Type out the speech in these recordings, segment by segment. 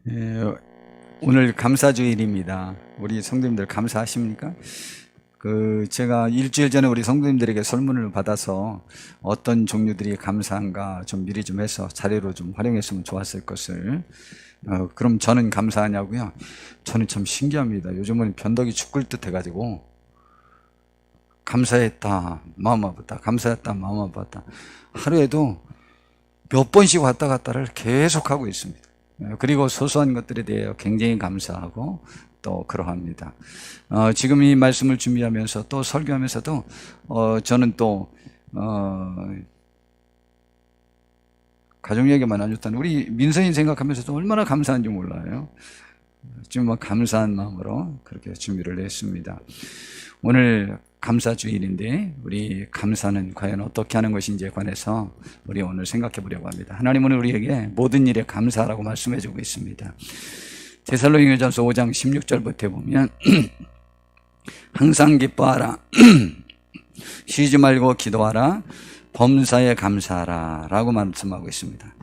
예, 오늘 감사주일입니다. 우리 성도님들 감사하십니까? 제가 일주일 전에 우리 성도님들에게 설문을 받아서 어떤 종류들이 감사한가 좀 미리 좀 해서 자료로 좀 활용했으면 좋았을 것을. 그럼 저는 감사하냐고요? 저는 참 신기합니다. 요즘은 변덕이 죽을 듯 해가지고 감사했다, 마음 아팠다, 감사했다, 마음 아팠다. 하루에도 몇 번씩 왔다 갔다를 계속하고 있습니다. 그리고 소소한 것들에 대해 굉장히 감사하고 또 그러합니다. 지금 이 말씀을 준비하면서 또 설교하면서도 저는 또 가족 얘기만 안 좋다는 우리 민서인 생각하면서도 얼마나 감사한지 몰라요. 지금 감사한 마음으로 그렇게 준비를 했습니다. 오늘 감사주일인데 우리 감사는 과연 어떻게 하는 것인지에 관해서 우리 오늘 생각해 보려고 합니다. 하나님은 우리에게 모든 일에 감사하라고 말씀해 주고 있습니다. 데살로니가전서 5장 16절부터 보면 항상 기뻐하라 쉬지 말고 기도하라 범사에 감사하라 라고 말씀하고 있습니다.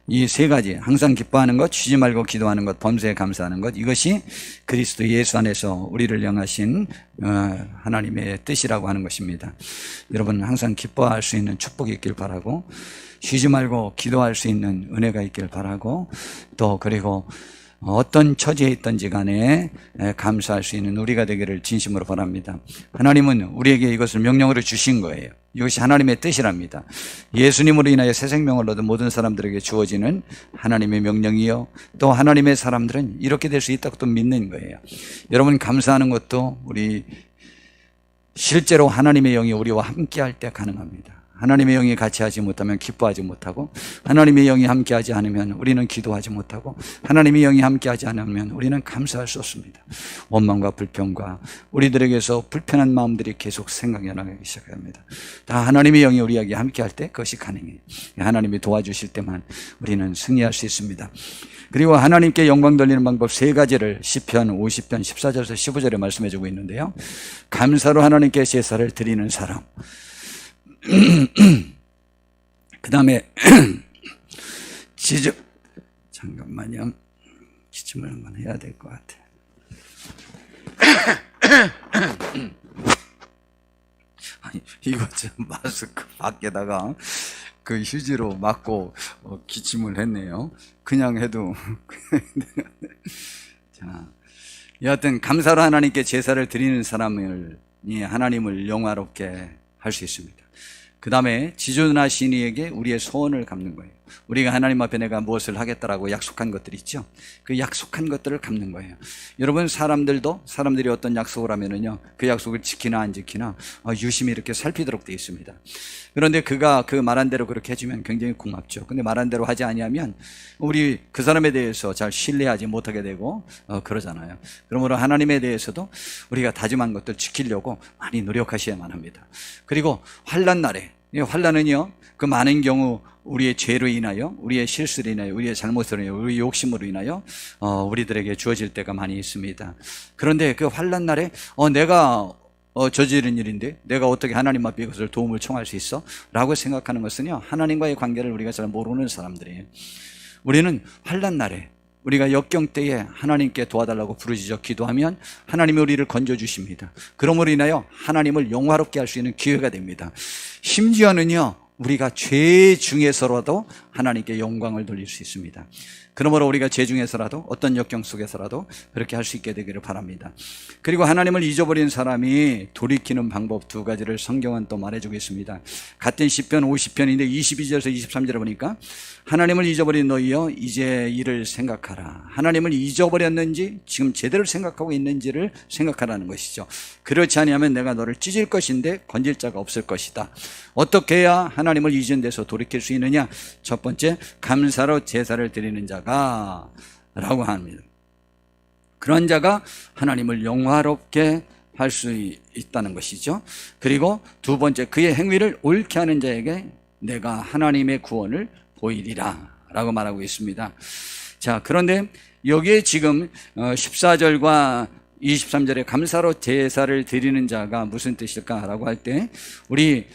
이 세 가지, 항상 기뻐하는 것, 쉬지 말고 기도하는 것, 범사에 감사하는 것, 이것이 그리스도 예수 안에서 우리를 영하신 하나님의 뜻이라고 하는 것입니다. 여러분 항상 기뻐할 수 있는 축복이 있길 바라고, 쉬지 말고 기도할 수 있는 은혜가 있길 바라고, 또 그리고 어떤 처지에 있든지 간에 감사할 수 있는 우리가 되기를 진심으로 바랍니다. 하나님은 우리에게 이것을 명령으로 주신 거예요. 이것이 하나님의 뜻이랍니다. 예수님으로 인하여 새 생명을 얻은 모든 사람들에게 주어지는 하나님의 명령이요, 또 하나님의 사람들은 이렇게 될 수 있다고 또 믿는 거예요. 여러분 감사하는 것도 우리 실제로 하나님의 영이 우리와 함께 할 때 가능합니다. 하나님의 영이 같이 하지 못하면 기뻐하지 못하고, 하나님의 영이 함께 하지 않으면 우리는 기도하지 못하고, 하나님의 영이 함께 하지 않으면 우리는 감사할 수 없습니다. 원망과 불평과 우리들에게서 불편한 마음들이 계속 생각이 나기 시작합니다. 다 하나님의 영이 우리에게 함께 할 때 그것이 가능해요. 하나님이 도와주실 때만 우리는 승리할 수 있습니다. 그리고 하나님께 영광 돌리는 방법 세 가지를 시편 50편 14절에서 15절에 말씀해 주고 있는데요. 감사로 하나님께 제사를 드리는 사람, 그 다음에 잠깐만요. 기침을 한번 해야 될 것 같아요. 아니, 이거 좀 마스크 밖에다가 그 휴지로 막고 기침을 했네요. 그냥 해도 자, 여하튼 감사로 하나님께 제사를 드리는 사람을 하나님을 영화롭게 할 수 있습니다. 그 다음에 지존하신 이에게 우리의 소원을 갚는 거예요. 우리가 하나님 앞에 내가 무엇을 하겠다라고 약속한 것들이 있죠. 그 약속한 것들을 갚는 거예요. 여러분 사람들이 어떤 약속을 하면은요, 그 약속을 지키나 안 지키나 유심히 이렇게 살피도록 되어 있습니다. 그런데 그가 그 말한 대로 그렇게 해주면 굉장히 고맙죠. 근데 말한 대로 하지 아니하면 우리 그 사람에 대해서 잘 신뢰하지 못하게 되고 그러잖아요. 그러므로 하나님에 대해서도 우리가 다짐한 것들 지키려고 많이 노력하셔야만 합니다. 그리고 환난 날에, 환난은요 그 많은 경우 우리의 죄로 인하여, 우리의 실수로 인하여, 우리의 잘못으로 인하여, 우리의 욕심으로 인하여 우리들에게 주어질 때가 많이 있습니다. 그런데 그 환난 날에 내가 저지른 일인데 내가 어떻게 하나님 앞에 이것을 도움을 청할 수 있어? 라고 생각하는 것은요, 하나님과의 관계를 우리가 잘 모르는 사람들이에요. 우리는 환난 날에, 우리가 역경 때에 하나님께 도와달라고 부르짖어 기도하면 하나님이 우리를 건져주십니다. 그러므로 인하여 하나님을 영화롭게 할 수 있는 기회가 됩니다. 심지어는요, 우리가 죄 중에서라도 하나님께 영광을 돌릴 수 있습니다. 그러므로 우리가 죄 중에서라도, 어떤 역경 속에서라도 그렇게 할 수 있게 되기를 바랍니다. 그리고 하나님을 잊어버린 사람이 돌이키는 방법 두 가지를 성경은 또 말해주고 있습니다. 같은 시편 50편인데 22절에서 23절에 보니까 하나님을 잊어버린 너희여 이제 이를 생각하라. 하나님을 잊어버렸는지 지금 제대로 생각하고 있는지를 생각하라는 것이죠. 그렇지 않으면 내가 너를 찢을 것인데 건질 자가 없을 것이다. 어떻게 해야 하나님을 잊은 데서 돌이킬 수 있느냐? 첫 번째, 감사로 제사를 드리는 자가 라고 합니다. 그런 자가 하나님을 영화롭게 할 수 있다는 것이죠. 그리고 두 번째, 그의 행위를 옳게 하는 자에게 내가 하나님의 구원을 보이리라 라고 말하고 있습니다. 자, 그런데 여기에 지금 14절과 23절에 감사로 제사를 드리는 자가 무슨 뜻일까라고 할 때, 우리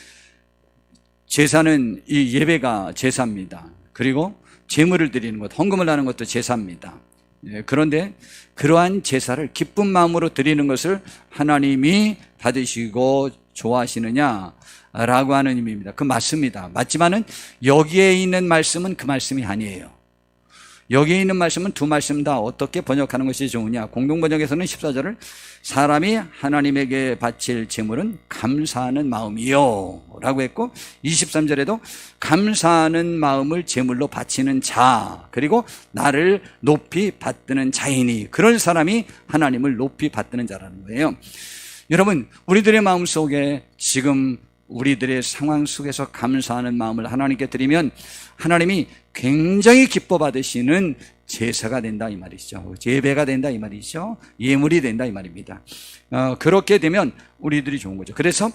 제사는 이 예배가 제사입니다. 그리고 제물을 드리는 것, 헌금을 하는 것도 제사입니다. 그런데 그러한 제사를 기쁜 마음으로 드리는 것을 하나님이 받으시고 좋아하시느냐 라고 하는 의미입니다. 그 맞습니다. 맞지만은 여기에 있는 말씀은 그 말씀이 아니에요. 여기에 있는 말씀은 두 말씀 다 어떻게 번역하는 것이 좋으냐. 공동번역에서는 14절을 사람이 하나님에게 바칠 제물은 감사하는 마음이요 라고 했고, 23절에도 감사하는 마음을 제물로 바치는 자, 그리고 나를 높이 받드는 자이니, 그런 사람이 하나님을 높이 받드는 자라는 거예요. 여러분, 우리들의 마음속에 지금 우리들의 상황 속에서 감사하는 마음을 하나님께 드리면 하나님이 굉장히 기뻐 받으시는 제사가 된다 이 말이죠. 예배가 된다 이 말이죠. 예물이 된다 이 말입니다. 그렇게 되면 우리들이 좋은 거죠. 그래서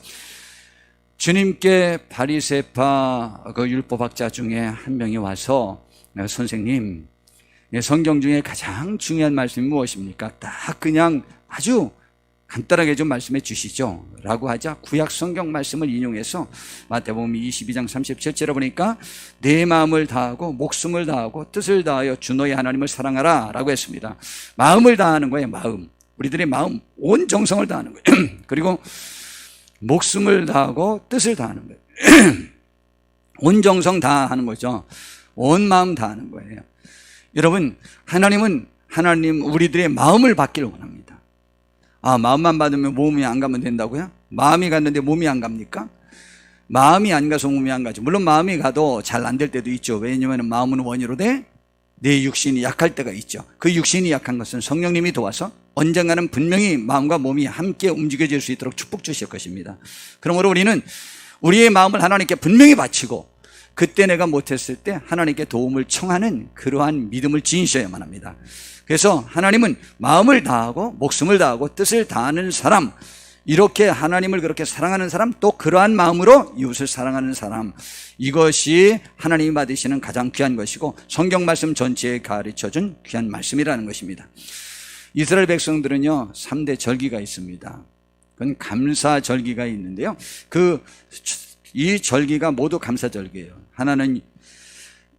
주님께 바리새파 그 율법학자 중에 한 명이 와서 선생님, 성경 중에 가장 중요한 말씀이 무엇입니까? 딱 그냥 아주 간단하게 좀 말씀해 주시죠 라고 하자 구약 성경 말씀을 인용해서 마태복음 22장 37절에 보니까 내 마음을 다하고 목숨을 다하고 뜻을 다하여 주 너의 하나님을 사랑하라 라고 했습니다. 마음을 다하는 거예요. 마음, 우리들의 마음, 온 정성을 다하는 거예요. 그리고 목숨을 다하고 뜻을 다하는 거예요. 온 정성 다하는 거죠. 온 마음 다하는 거예요. 여러분, 하나님은 우리들의 마음을 받기를 원합니다. 마음만 받으면 몸이 안 가면 된다고요? 마음이 갔는데 몸이 안 갑니까? 마음이 안 가서 몸이 안 가죠. 물론 마음이 가도 잘 안 될 때도 있죠. 왜냐하면 마음은 원이로 돼 내 육신이 약할 때가 있죠. 그 육신이 약한 것은 성령님이 도와서 언젠가는 분명히 마음과 몸이 함께 움직여질 수 있도록 축복 주실 것입니다. 그러므로 우리는 우리의 마음을 하나님께 분명히 바치고, 그때 내가 못했을 때 하나님께 도움을 청하는 그러한 믿음을 지니셔야만 합니다. 그래서 하나님은 마음을 다하고 목숨을 다하고 뜻을 다하는 사람, 이렇게 하나님을 그렇게 사랑하는 사람, 또 그러한 마음으로 이웃을 사랑하는 사람, 이것이 하나님이 받으시는 가장 귀한 것이고 성경 말씀 전체에 가르쳐준 귀한 말씀이라는 것입니다. 이스라엘 백성들은요 3대 절기가 있습니다. 그건 감사절기가 있는데요, 이 절기가 모두 감사절기예요. 하나는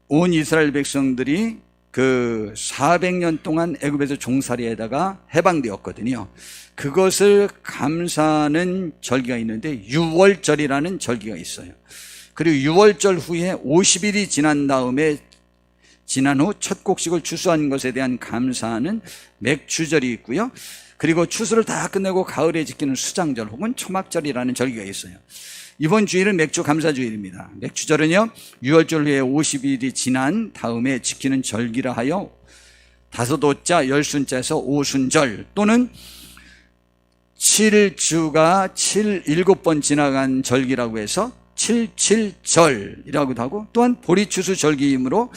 온 이스라엘 백성들이 400년 동안 애굽에서 종살이에다가 해방되었거든요. 그것을 감사하는 절기가 있는데 유월절이라는 절기가 있어요. 그리고 유월절 후에 50일이 지난 후 첫 곡식을 추수한 것에 대한 감사하는 맥추절이 있고요. 그리고 추수를 다 끝내고 가을에 지키는 수장절 혹은 초막절이라는 절기가 있어요. 이번 주일은 맥주 감사주일입니다. 맥주절은요 6월절 후에 50일이 지난 다음에 지키는 절기라 하여 다섯오자 열순자에서 오순절, 또는 7주가 7번 지나간 절기라고 해서 77절이라고도 하고, 또한 보리추수 절기이므로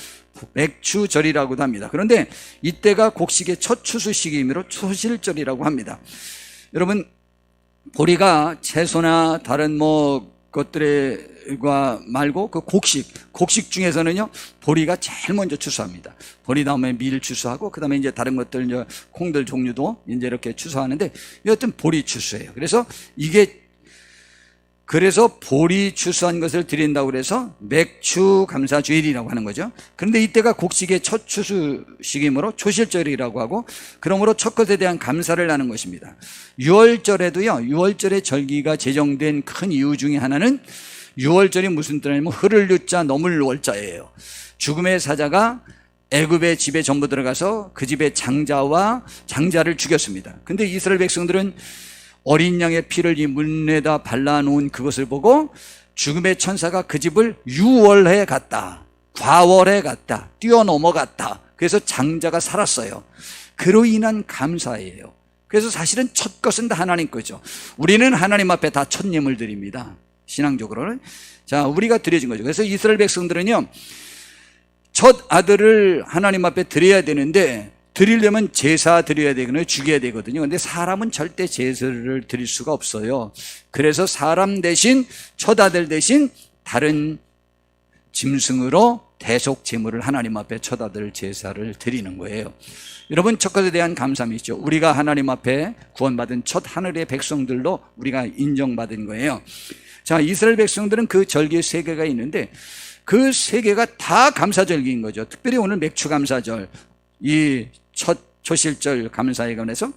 맥추절이라고도 합니다. 그런데 이때가 곡식의 첫 추수 시기이므로 초실절이라고 합니다. 여러분, 보리가 채소나 다른 것들과 말고 그 곡식 중에서는요 보리가 제일 먼저 추수합니다. 보리 다음에 밀 추수하고 그 다음에 이제 다른 것들, 이제 콩들 종류도 이제 이렇게 추수하는데 여하튼 보리 추수예요. 그래서 보리 추수한 것을 드린다고 그래서 맥추 감사주일이라고 하는 거죠. 그런데 이때가 곡식의 첫 추수 시기이므로 초실절이라고 하고, 그러므로 첫 것에 대한 감사를 하는 것입니다. 6월절에도요 6월절의 절기가 제정된 큰 이유 중에 하나는 6월절이 무슨 뜻이냐면 흐를 유자 넘을 월자예요. 죽음의 사자가 애굽의 집에 전부 들어가서 그 집의 장자를 죽였습니다. 근데 이스라엘 백성들은 어린 양의 피를 이 문에다 발라놓은 그것을 보고 죽음의 천사가 그 집을 유월해 갔다, 과월해 갔다, 뛰어넘어갔다. 그래서 장자가 살았어요. 그로 인한 감사예요. 그래서 사실은 첫 것은 다 하나님 거죠. 우리는 하나님 앞에 다 첫 예물 드립니다. 신앙적으로는. 자, 우리가 드려진 거죠. 그래서 이스라엘 백성들은요 첫 아들을 하나님 앞에 드려야 되는데, 드리려면 제사 드려야 되거든요. 죽여야 되거든요. 근데 사람은 절대 제사를 드릴 수가 없어요. 그래서 사람 대신, 첫 아들 대신 다른 짐승으로 대속 제물을 하나님 앞에 첫 아들 제사를 드리는 거예요. 여러분, 첫 것에 대한 감사함이 있죠. 우리가 하나님 앞에 구원받은 첫 하늘의 백성들로 우리가 인정받은 거예요. 자, 이스라엘 백성들은 그 절기 3개가 있는데 그 3개가 다 감사절기인 거죠. 특별히 오늘 맥추 감사절, 이 첫 초실절 감사에 관해서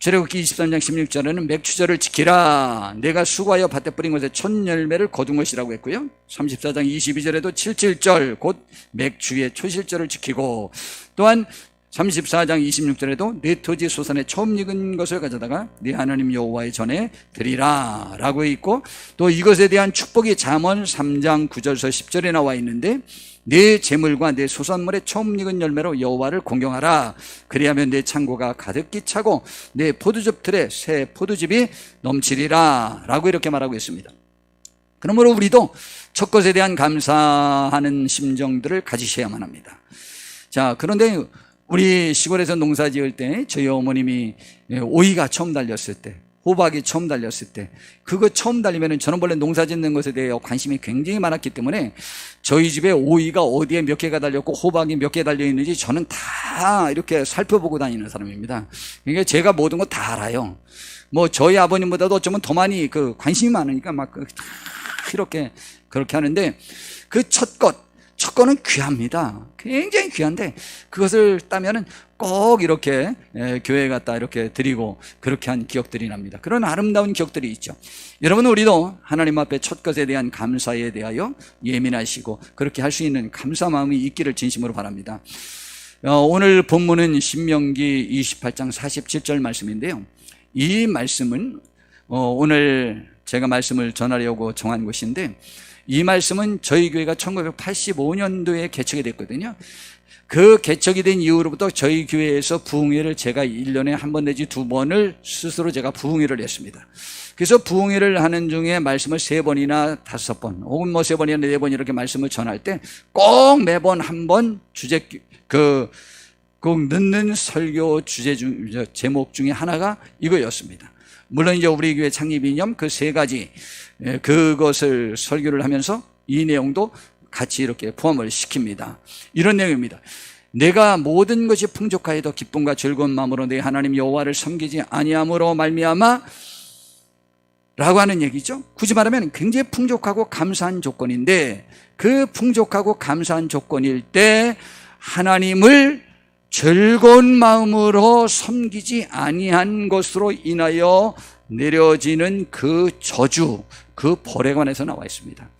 출애굽기 23장 16절에는 맥추절을 지키라. 내가 수고하여 밭에 뿌린 것에 첫 열매를 거둔 것이라고 했고요. 34장 22절에도 칠칠절 곧 맥추의 초실절을 지키고, 또한 34장 26절에도 내 토지 소산의 처음 익은 것을 가져다가 네 하나님 여호와의 전에 드리라 라고 있고, 또 이것에 대한 축복이 잠언 3장 9절에서 10절에 나와 있는데, 내 재물과 내 소산물의 처음 익은 열매로 여호와를 공경하라. 그리하면 내 창고가 가득히 차고 내 포도즙 틀에 새 포도즙이 넘치리라 라고 이렇게 말하고 있습니다. 그러므로 우리도 첫 것에 대한 감사하는 심정들을 가지셔야만 합니다. 자, 그런데 우리 시골에서 농사 지을 때 저희 어머님이 오이가 처음 달렸을 때, 호박이 처음 달렸을 때, 그거 처음 달리면은 저는 원래 농사 짓는 것에 대해 관심이 굉장히 많았기 때문에 저희 집에 오이가 어디에 몇 개가 달렸고 호박이 몇 개 달려 있는지 저는 다 이렇게 살펴보고 다니는 사람입니다. 그러니까 제가 모든 거 다 알아요. 뭐 저희 아버님보다도 어쩌면 더 많이 관심이 많으니까 막 이렇게 그렇게 하는데, 그 첫 것은 귀합니다. 굉장히 귀한데 그것을 따면은 꼭 이렇게 교회에 갔다 이렇게 드리고 그렇게 한 기억들이 납니다. 그런 아름다운 기억들이 있죠. 여러분, 우리도 하나님 앞에 첫 것에 대한 감사에 대하여 예민하시고 그렇게 할 수 있는 감사 마음이 있기를 진심으로 바랍니다. 오늘 본문은 신명기 28장 47절 말씀인데요. 이 말씀은 오늘 제가 말씀을 전하려고 정한 것인데, 이 말씀은 저희 교회가 1985년도에 개척이 됐거든요. 그 개척이 된 이후로부터 저희 교회에서 부흥회를 제가 1년에 한 번 내지 2번을 스스로 제가 부흥회를 했습니다. 그래서 부흥회를 하는 중에 말씀을 3번이나 5번 혹은 뭐 3번이나 4번 이렇게 말씀을 전할 때 꼭 매번 한 번 꼭 넣는 설교 제목 중에 하나가 이거였습니다. 물론 이제 우리 교회 창립 이념 그 3가지 그것을 설교를 하면서 이 내용도 같이 이렇게 포함을 시킵니다. 이런 내용입니다. 내가 모든 것이 풍족하여도 기쁨과 즐거운 마음으로 내 하나님 여호와를 섬기지 아니함으로 말미암아 라고 하는 얘기죠. 굳이 말하면 굉장히 풍족하고 감사한 조건인데, 그 풍족하고 감사한 조건일 때 하나님을 즐거운 마음으로 섬기지 아니한 것으로 인하여 내려지는 그 저주, 그 벌에 관해서 나와 있습니다.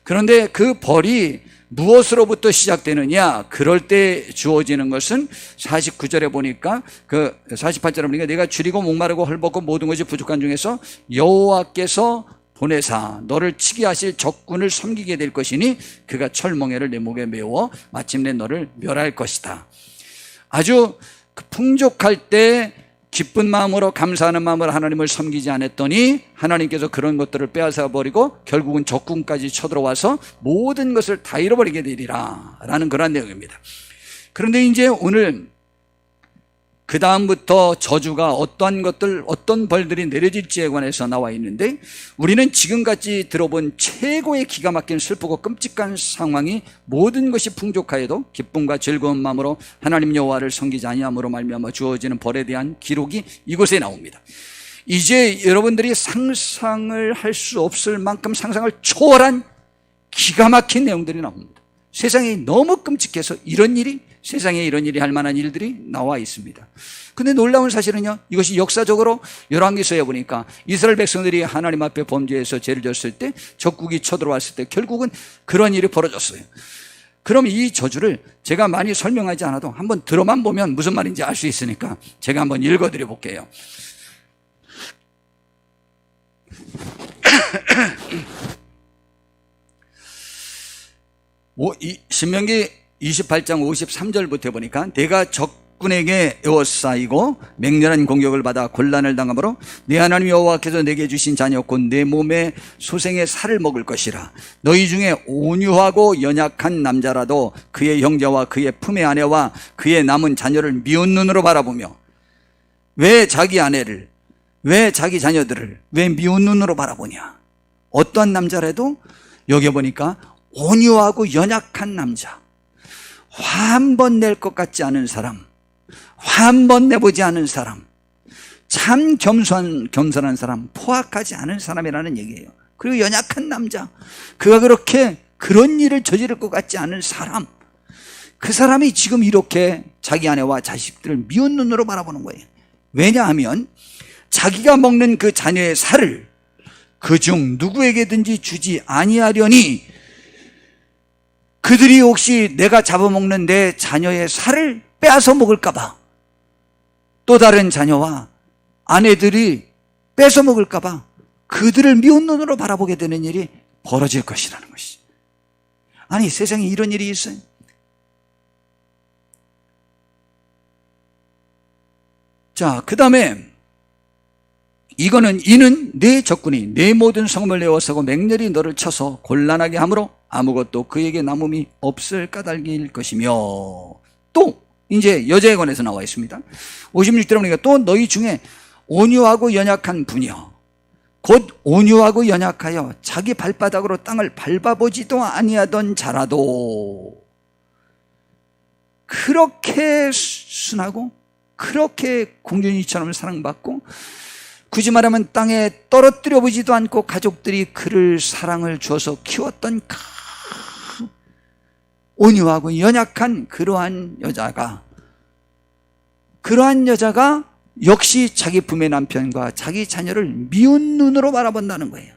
그런데 그 벌이 무엇으로부터 시작되느냐? 그럴 때 주어지는 것은 49절에 보니까 48절에 보니까 내가 줄이고 목마르고 헐벗고 모든 것이 부족한 중에서 여호와께서 보내사 너를 치게 하실 적군을 섬기게 될 것이니 그가 철멍에를 내 목에 메워 마침내 너를 멸할 것이다. 아주 풍족할 때 기쁜 마음으로 감사하는 마음으로 하나님을 섬기지 않았더니 하나님께서 그런 것들을 빼앗아 버리고 결국은 적군까지 쳐들어와서 모든 것을 다 잃어버리게 되리라 라는 그런 내용입니다. 그런데 이제 오늘 그 다음부터 저주가 어떤 벌들이 내려질지에 관해서 나와 있는데, 우리는 지금까지 들어본 최고의 기가 막힌 슬프고 끔찍한 상황이 모든 것이 풍족하여도 기쁨과 즐거운 마음으로 하나님 여호와를 섬기지 아니함으로 말미암아 주어지는 벌에 대한 기록이 이곳에 나옵니다. 이제 여러분들이 상상을 할 수 없을 만큼 상상을 초월한 기가 막힌 내용들이 나옵니다. 세상이 너무 끔찍해서 세상에 이런 일이 할 만한 일들이 나와 있습니다. 근데 놀라운 사실은요, 이것이 역사적으로 열왕기서에 보니까 이스라엘 백성들이 하나님 앞에 범죄해서 죄를 졌을 때, 적국이 쳐들어왔을 때 결국은 그런 일이 벌어졌어요. 그럼 이 저주를 제가 많이 설명하지 않아도 한번 들어만 보면 무슨 말인지 알 수 있으니까 제가 한번 읽어드려 볼게요. 신명기 28장 53절부터 보니까 내가 적군에게 에워싸이고 맹렬한 공격을 받아 곤란을 당함으로 내 하나님 여호와께서 내게 주신 자녀 곧 내 몸에 소생의 살을 먹을 것이라. 너희 중에 온유하고 연약한 남자라도 그의 형제와 그의 품의 아내와 그의 남은 자녀를 미운 눈으로 바라보며, 왜 자기 아내를, 왜 자기 자녀들을 왜 미운 눈으로 바라보냐? 어떤 남자라도 여기 보니까 온유하고 연약한 남자, 화 한 번 낼 것 같지 않은 사람, 화 한 번 내보지 않은 사람, 참 겸손한 사람, 포악하지 않은 사람이라는 얘기예요. 그리고 연약한 남자, 그가 그런 일을 저지를 것 같지 않은 사람, 그 사람이 지금 이렇게 자기 아내와 자식들을 미운 눈으로 바라보는 거예요. 왜냐하면 자기가 먹는 그 자녀의 살을 그중 누구에게든지 주지 아니하려니 그들이 혹시 내가 잡아먹는 내 자녀의 살을 빼앗아 먹을까 봐, 또 다른 자녀와 아내들이 뺏어 먹을까 봐 그들을 미운 눈으로 바라보게 되는 일이 벌어질 것이라는 것이죠. 아니, 세상에 이런 일이 있어요? 자, 그 다음에 이는 내 적군이 내 모든 성을 내어서고 맹렬히 너를 쳐서 곤란하게 하므로 아무것도 그에게 남음이 없을 까닭일 것이며, 또 이제 여자에 관해서 나와 있습니다. 56절에 보니까 또 너희 중에 온유하고 연약한 분이여 곧 온유하고 연약하여 자기 발바닥으로 땅을 밟아보지도 아니하던 자라도 그렇게 순하고 그렇게 공주니처럼 사랑받고 굳이 말하면 땅에 떨어뜨려 보지도 않고 가족들이 그를 사랑을 주어서 키웠던 온유하고 연약한 그러한 여자가 역시 자기 부모의 남편과 자기 자녀를 미운 눈으로 바라본다는 거예요.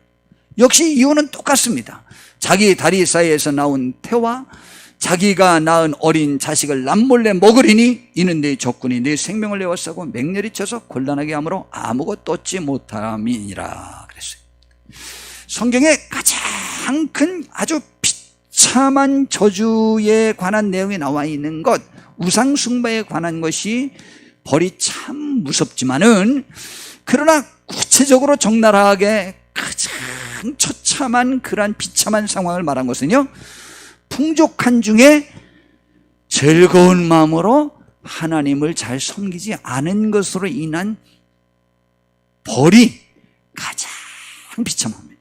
역시 이유는 똑같습니다. 자기 다리 사이에서 나온 태와 자기가 낳은 어린 자식을 남몰래 먹으리니 이는 내 적군이 내 생명을 내어싸고 맹렬히 쳐서 곤란하게 함으로 아무것도 얻지 못함이니라 그랬어요. 성경에 가장 큰 아주 비참한 저주에 관한 내용이 나와 있는 것, 우상 숭배에 관한 것이 벌이 참 무섭지만은, 그러나 구체적으로 적나라하게 가장 처참한 그러한 비참한 상황을 말한 것은요, 풍족한 중에 즐거운 마음으로 하나님을 잘 섬기지 않은 것으로 인한 벌이 가장 비참합니다.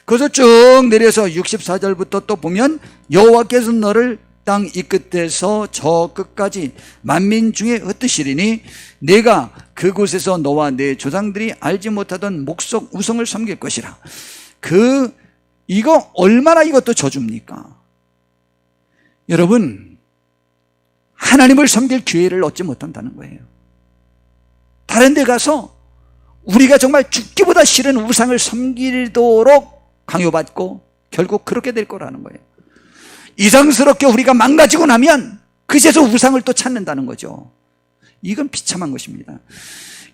그래서 쭉 내려서 64절부터 또 보면 여호와께서 너를 땅 이 끝에서 저 끝까지 만민 중에 흩으시리니 내가 그곳에서 너와 내 조상들이 알지 못하던 목석 우성을 섬길 것이라. 이거 얼마나 이것도 저주입니까? 여러분, 하나님을 섬길 기회를 얻지 못한다는 거예요. 다른 데 가서 우리가 정말 죽기보다 싫은 우상을 섬기도록 강요받고 결국 그렇게 될 거라는 거예요. 이상스럽게 우리가 망가지고 나면 그제서 우상을 또 찾는다는 거죠. 이건 비참한 것입니다.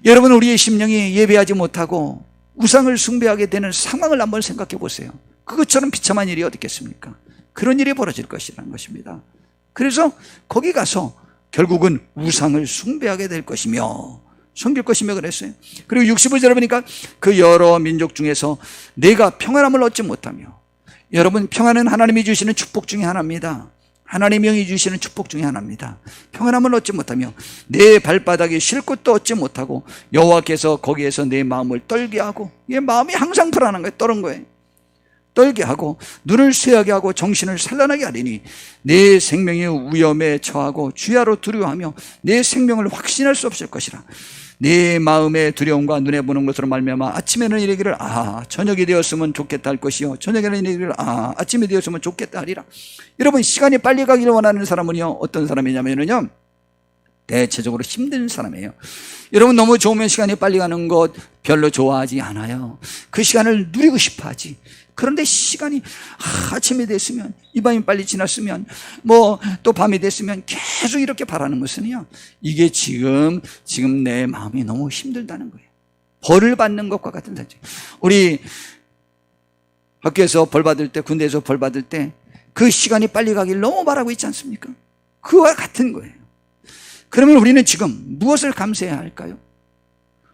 여러분, 우리의 심령이 예배하지 못하고 우상을 숭배하게 되는 상황을 한번 생각해 보세요. 그것처럼 비참한 일이 어디 있겠습니까? 그런 일이 벌어질 것이라는 것입니다. 그래서 거기 가서 결국은 우상을 숭배하게 될 것이며 섬길 것이며 그랬어요. 그리고 65절에 보니까 그 여러 민족 중에서 내가 평안함을 얻지 못하며, 여러분, 평안은 하나님이 주시는 축복 중에 하나입니다. 하나님이 영이 주시는 축복 중에 하나입니다. 평안함을 얻지 못하며 내 발바닥에 쉴 곳도 얻지 못하고 여호와께서 거기에서 내 마음을 떨게 하고, 얘 마음이 항상 불안한 거예요. 떨은 거예요. 떨게 하고 눈을 쇠하게 하고 정신을 산란하게 하리니 내 생명이 위험에 처하고 주야로 두려워하며 내 생명을 확신할 수 없을 것이라. 내 마음의 두려움과 눈에 보는 것으로 말미암아 아침에는 이르기를 저녁이 되었으면 좋겠다 할 것이요 저녁에는 이르기를 아침이 되었으면 좋겠다 하리라. 여러분, 시간이 빨리 가기를 원하는 사람은요, 어떤 사람이냐면요, 대체적으로 힘든 사람이에요. 여러분, 너무 좋으면 시간이 빨리 가는 것 별로 좋아하지 않아요. 그 시간을 누리고 싶어 하지. 그런데 시간이 아침이 됐으면, 이 밤이 빨리 지났으면, 또 밤이 됐으면 계속 이렇게 바라는 것은요, 이게 지금 내 마음이 너무 힘들다는 거예요. 벌을 받는 것과 같은 사실. 우리 학교에서 벌 받을 때, 군대에서 벌 받을 때 그 시간이 빨리 가길 너무 바라고 있지 않습니까? 그와 같은 거예요. 그러면 우리는 지금 무엇을 감사해야 할까요?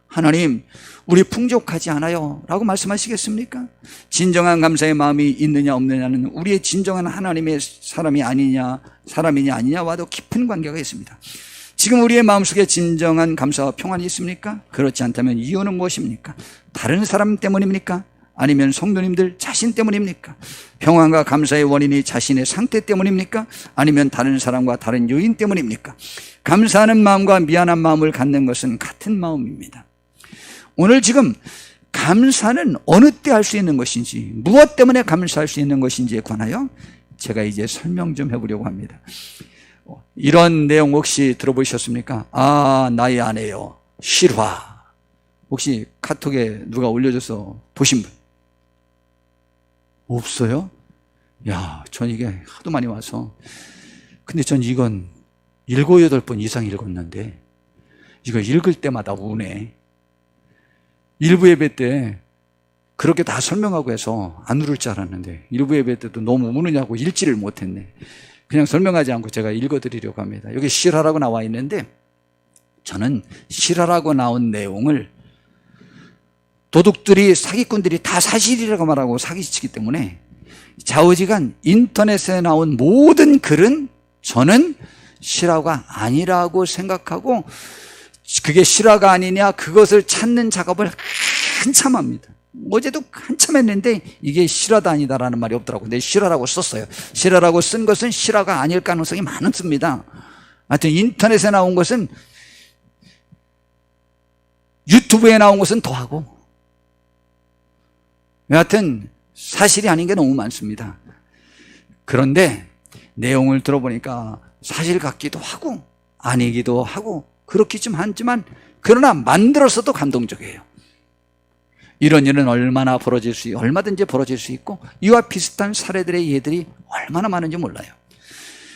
하나님, 우리 풍족하지 않아요 라고 말씀하시겠습니까? 진정한 감사의 마음이 있느냐 없느냐는 우리의 진정한 하나님의 사람이냐 아니냐와도 깊은 관계가 있습니다. 지금 우리의 마음속에 진정한 감사와 평안이 있습니까? 그렇지 않다면 이유는 무엇입니까? 다른 사람 때문입니까? 아니면 성도님들 자신 때문입니까? 평안과 감사의 원인이 자신의 상태 때문입니까? 아니면 다른 사람과 다른 요인 때문입니까? 감사하는 마음과 미안한 마음을 갖는 것은 같은 마음입니다. 오늘 지금 감사는 어느 때 할 수 있는 것인지, 무엇 때문에 감사할 수 있는 것인지에 관하여 제가 이제 설명 좀 해보려고 합니다. 이런 내용 혹시 들어보셨습니까? 아, 나의 아내요, 실화. 혹시 카톡에 누가 올려줘서 보신 분? 없어요? 야, 전 이게 하도 많이 와서. 근데 전 이건 7, 8번 이상 읽었는데 이거 읽을 때마다 우네. 일부 예배 때 그렇게 다 설명하고 해서 안 울을 줄 알았는데 일부 예배 때도 너무 우느냐고 읽지를 못했네. 그냥 설명하지 않고 제가 읽어드리려고 합니다. 여기 실화라고 나와 있는데 저는 실화라고 나온 내용을 도둑들이, 사기꾼들이 다 사실이라고 말하고 사기치기 때문에 좌우지간 인터넷에 나온 모든 글은 저는 실화가 아니라고 생각하고 그게 실화가 아니냐 그것을 찾는 작업을 한참 합니다. 어제도 한참 했는데 이게 실화다 아니다라는 말이 없더라고요. 근데 실화라고 썼어요. 실화라고 쓴 것은 실화가 아닐 가능성이 많습니다. 하여튼 인터넷에 나온 것은, 유튜브에 나온 것은 더하고, 여하튼 사실이 아닌 게 너무 많습니다. 그런데 내용을 들어보니까 사실 같기도 하고 아니기도 하고 그렇기 좀 하지만, 그러나 만들어서도 감동적이에요. 이런 일은 얼마든지 벌어질 수 있고 이와 비슷한 사례들의 예들이 얼마나 많은지 몰라요.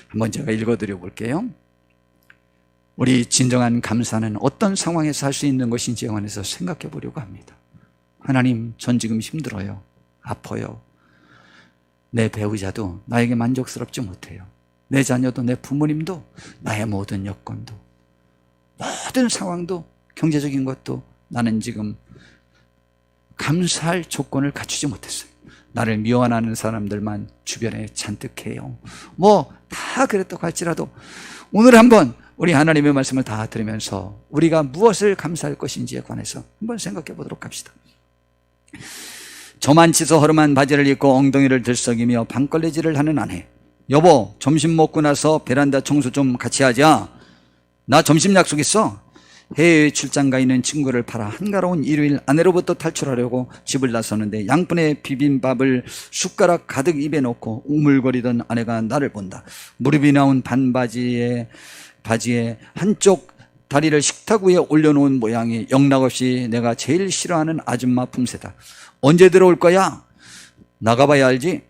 한번 제가 읽어드려 볼게요. 우리 진정한 감사는 어떤 상황에서 할 수 있는 것인지에 관해서 생각해 보려고 합니다. 하나님, 전 지금 힘들어요. 아파요. 내 배우자도 나에게 만족스럽지 못해요. 내 자녀도, 내 부모님도, 나의 모든 여건도, 모든 상황도, 경제적인 것도 나는 지금 감사할 조건을 갖추지 못했어요. 나를 미워하는 사람들만 주변에 잔뜩해요. 뭐 다 그랬다고 할지라도 오늘 한번 우리 하나님의 말씀을 다 들으면서 우리가 무엇을 감사할 것인지에 관해서 한번 생각해 보도록 합시다. 저만 치서 허름한 바지를 입고 엉덩이를 들썩이며 방걸레질을 하는 아내. 여보, 점심 먹고 나서 베란다 청소 좀 같이 하자. 나 점심 약속 있어. 해외 출장 가 있는 친구를 팔아 한가로운 일요일 아내로부터 탈출하려고 집을 나서는데 양푼의 비빔밥을 숟가락 가득 입에 넣고 우물거리던 아내가 나를 본다. 무릎이 나온 바지에 한쪽 다리를 식탁 위에 올려놓은 모양이 영락없이 내가 제일 싫어하는 아줌마 품새다. 언제 들어올 거야? 나가봐야 알지?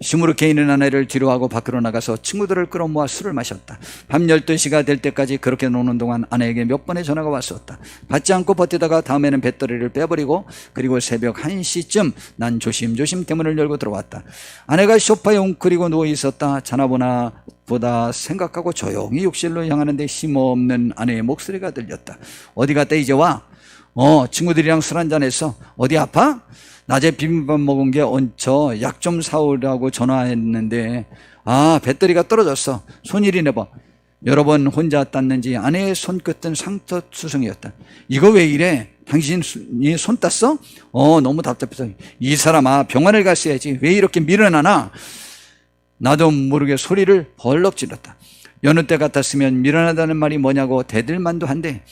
시무룩해 있는 아내를 뒤로하고 밖으로 나가서 친구들을 끌어모아 술을 마셨다. 밤 12시가 될 때까지 그렇게 노는 동안 아내에게 몇 번의 전화가 왔었다. 받지 않고 버티다가 다음에는 배터리를 빼버리고, 그리고 새벽 1시쯤 난 조심조심 대문을 열고 들어왔다. 아내가 소파에 웅크리고 누워있었다. 자나보나 보다 생각하고 조용히 욕실로 향하는데 힘없는 아내의 목소리가 들렸다. 어디 갔다 이제 와? 친구들이랑 술 한잔 했어. 어디 아파? 낮에 비빔밥 먹은 게 얹혀 약 좀 사오라고 전화했는데 배터리가 떨어졌어. 손일이 내봐. 여러 번 혼자 땄는지 아내의 손끝은 상처투성이었다. 이거 왜 이래? 당신이 손 땄어? 너무 답답해서. 이 사람아, 병원을 갔어야지. 왜 이렇게 미련하나? 나도 모르게 소리를 벌럭 질렀다. 여느 때 같았으면 미련하다는 말이 뭐냐고 대들만도 한데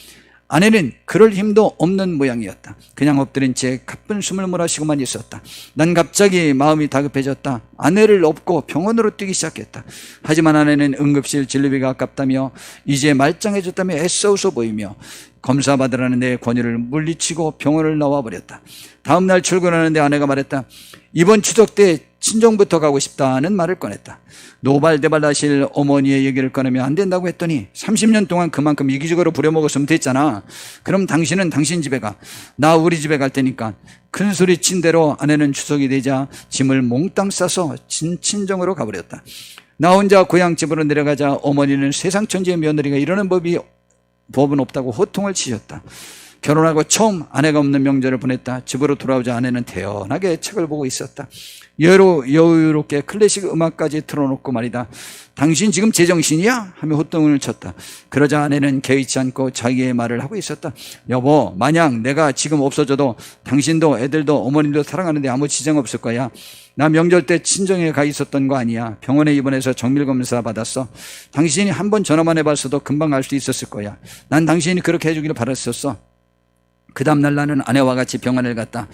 아내는 그럴 힘도 없는 모양이었다. 그냥 엎드린 채 가쁜 숨을 몰아쉬고만 있었다. 난 갑자기 마음이 다급해졌다. 아내를 업고 병원으로 뛰기 시작했다. 하지만 아내는 응급실 진료비가 아깝다며 이제 말짱해졌다며 애써 웃어 보이며 검사받으라는 내 권유를 물리치고 병원을 나와버렸다. 다음날 출근하는데 아내가 말했다. 이번 추석 때 친정부터 가고 싶다는 말을 꺼냈다. 노발대발하실 어머니의 얘기를 꺼내면 안 된다고 했더니 30년 동안 그만큼 이기적으로 부려먹었으면 됐잖아. 그럼 당신은 당신 집에 가. 나 우리 집에 갈 테니까. 큰 소리 친 대로 아내는 추석이 되자 짐을 몽땅 싸서 친정으로 가버렸다. 나 혼자 고향집으로 내려가자 어머니는 세상 천지의 며느리가 이러는 법은 없다고 호통을 치셨다. 결혼하고 처음 아내가 없는 명절을 보냈다. 집으로 돌아오자 아내는 태연하게 책을 보고 있었다. 여유롭게 클래식 음악까지 틀어놓고 말이다. 당신 지금 제정신이야? 하며 호통을 쳤다. 그러자 아내는 개의치 않고 자기의 말을 하고 있었다. 여보, 만약 내가 지금 없어져도 당신도 애들도 어머님도 사랑하는데 아무 지장 없을 거야. 나 명절 때 친정에 가 있었던 거 아니야. 병원에 입원해서 정밀검사 받았어. 당신이 한 번 전화만 해봤어도 금방 알 수 있었을 거야. 난 당신이 그렇게 해주기를 바랐었어. 그 다음날 나는 아내와 같이 병원을 갔다.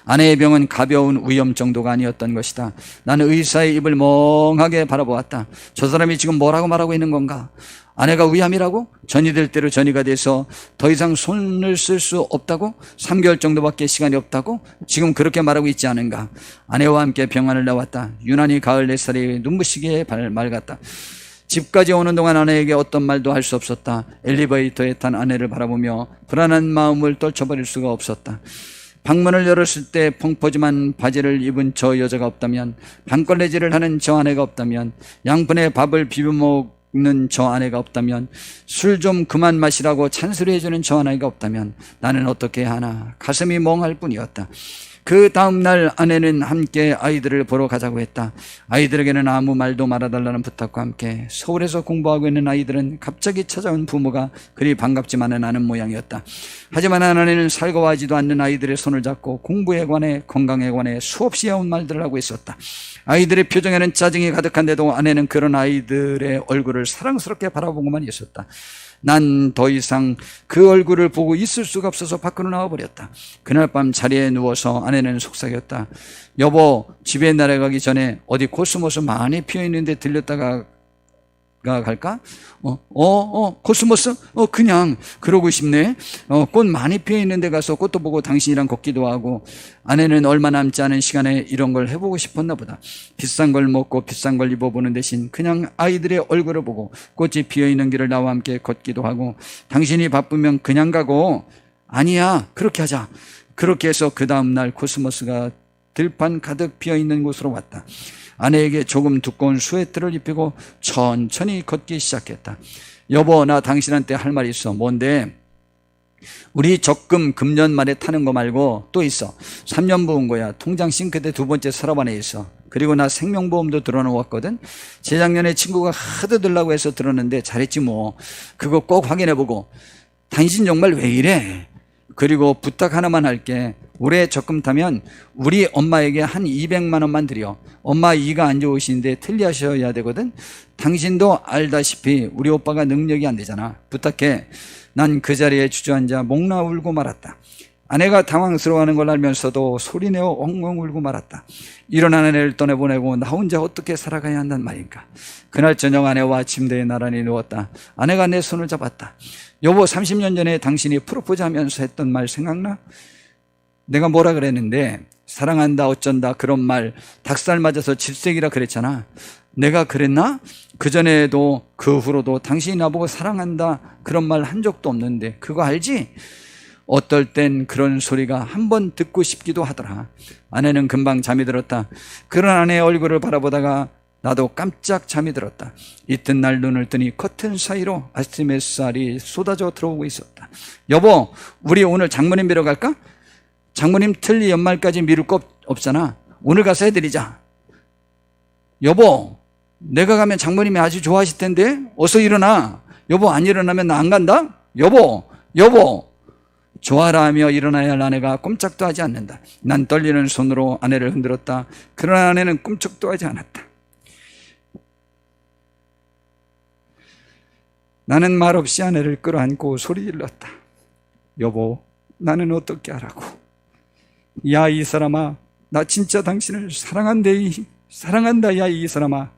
아내의 병은 가벼운 위염 정도가 아니었던 것이다. 나는 의사의 입을 멍하게 바라보았다. 저 사람이 지금 뭐라고 말하고 있는 건가? 아내가 위암이라고? 전이 될 대로 전이가 돼서 더 이상 손을 쓸 수 없다고? 3개월 정도밖에 시간이 없다고? 지금 그렇게 말하고 있지 않은가? 아내와 함께 병원을 나왔다. 유난히 가을 햇살이 눈부시게 맑았다. 집까지 오는 동안 아내에게 어떤 말도 할 수 없었다. 엘리베이터에 탄 아내를 바라보며 불안한 마음을 떨쳐버릴 수가 없었다. 방문을 열었을 때 펑퍼짐한 바지를 입은 저 여자가 없다면, 방걸레질을 하는 저 아내가 없다면, 양푼에 밥을 비벼 먹는 저 아내가 없다면, 술 좀 그만 마시라고 찬소리해주는 저 아내가 없다면 나는 어떻게 하나 가슴이 멍할 뿐이었다. 그 다음날 아내는 함께 아이들을 보러 가자고 했다. 아이들에게는 아무 말도 말아달라는 부탁과 함께 서울에서 공부하고 있는 아이들은 갑자기 찾아온 부모가 그리 반갑지만은 않은 모양이었다. 하지만 아내는 살거워하지도 않는 아이들의 손을 잡고 공부에 관해 건강에 관해 수없이 해온 말들을 하고 있었다. 아이들의 표정에는 짜증이 가득한데도 아내는 그런 아이들의 얼굴을 사랑스럽게 바라보고만 있었다. 난 더 이상 그 얼굴을 보고 있을 수가 없어서 밖으로 나와버렸다. 그날 밤 자리에 누워서 아내는 속삭였다. 여보, 집에 날아가기 전에 어디 코스모스 많이 피어있는데 들렸다가 갈까? 코스모스? 그냥 그러고 싶네. 꽃 많이 피어있는 데 가서 꽃도 보고 당신이랑 걷기도 하고. 아내는 얼마 남지 않은 시간에 이런 걸 해보고 싶었나 보다. 비싼 걸 먹고 비싼 걸 입어보는 대신 그냥 아이들의 얼굴을 보고 꽃이 피어있는 길을 나와 함께 걷기도 하고, 당신이 바쁘면 그냥 가고. 아니야, 그렇게 하자. 그렇게 해서 그 다음날 코스모스가 들판 가득 피어있는 곳으로 왔다. 아내에게 조금 두꺼운 스웨터를 입히고 천천히 걷기 시작했다. 여보, 나 당신한테 할 말이 있어. 뭔데? 우리 적금 금년 말에 타는 거 말고 또 있어. 3년 부은 거야. 통장 싱크대 2번째 서랍 안에 있어. 그리고 나 생명보험도 들어놓았거든. 재작년에 친구가 하도 들라고 해서 들었는데 잘했지 뭐. 그거 꼭 확인해보고. 당신 정말 왜 이래? 그리고 부탁 하나만 할게. 올해 적금 타면 우리 엄마에게 한 200만 원만 드려. 엄마 이가 안 좋으신데 틀리하셔야 되거든. 당신도 알다시피 우리 오빠가 능력이 안 되잖아. 부탁해. 난 그 자리에 주저앉아 목나 울고 말았다. 아내가 당황스러워하는 걸 알면서도 소리내어 엉엉 울고 말았다. 일어난 아내를 떠내보내고 나 혼자 어떻게 살아가야 한단 말인가. 그날 저녁 아내와 침대에 나란히 누웠다. 아내가 내 손을 잡았다. 여보, 30년 전에 당신이 프로포즈 하면서 했던 말 생각나? 내가 뭐라 그랬는데, 사랑한다 어쩐다 그런 말 닭살 맞아서 질색이라 그랬잖아. 내가 그랬나? 그전에도 그 후로도 당신이 나보고 사랑한다 그런 말 한 적도 없는데 그거 알지? 어떨 땐 그런 소리가 한번 듣고 싶기도 하더라. 아내는 금방 잠이 들었다. 그런 아내의 얼굴을 바라보다가 나도 깜짝 잠이 들었다. 이튿날 눈을 뜨니 커튼 사이로 아침 햇살이 쏟아져 들어오고 있었다. 여보, 우리 오늘 장모님 뵈러 갈까? 장모님 틀리 연말까지 미룰 거 없잖아. 오늘 가서 해드리자. 여보, 내가 가면 장모님이 아주 좋아하실 텐데 어서 일어나. 여보, 안 일어나면 나 안 간다. 여보 좋아라 하며 일어나야 할 아내가 꼼짝도 하지 않는다. 난 떨리는 손으로 아내를 흔들었다. 그러나 아내는 꼼짝도 하지 않았다. 나는 말없이 아내를 끌어안고 소리 질렀다. 여보, 나는 어떻게 하라고? 야, 이 사람아, 나 진짜 당신을 사랑한다. 야, 이 사람아,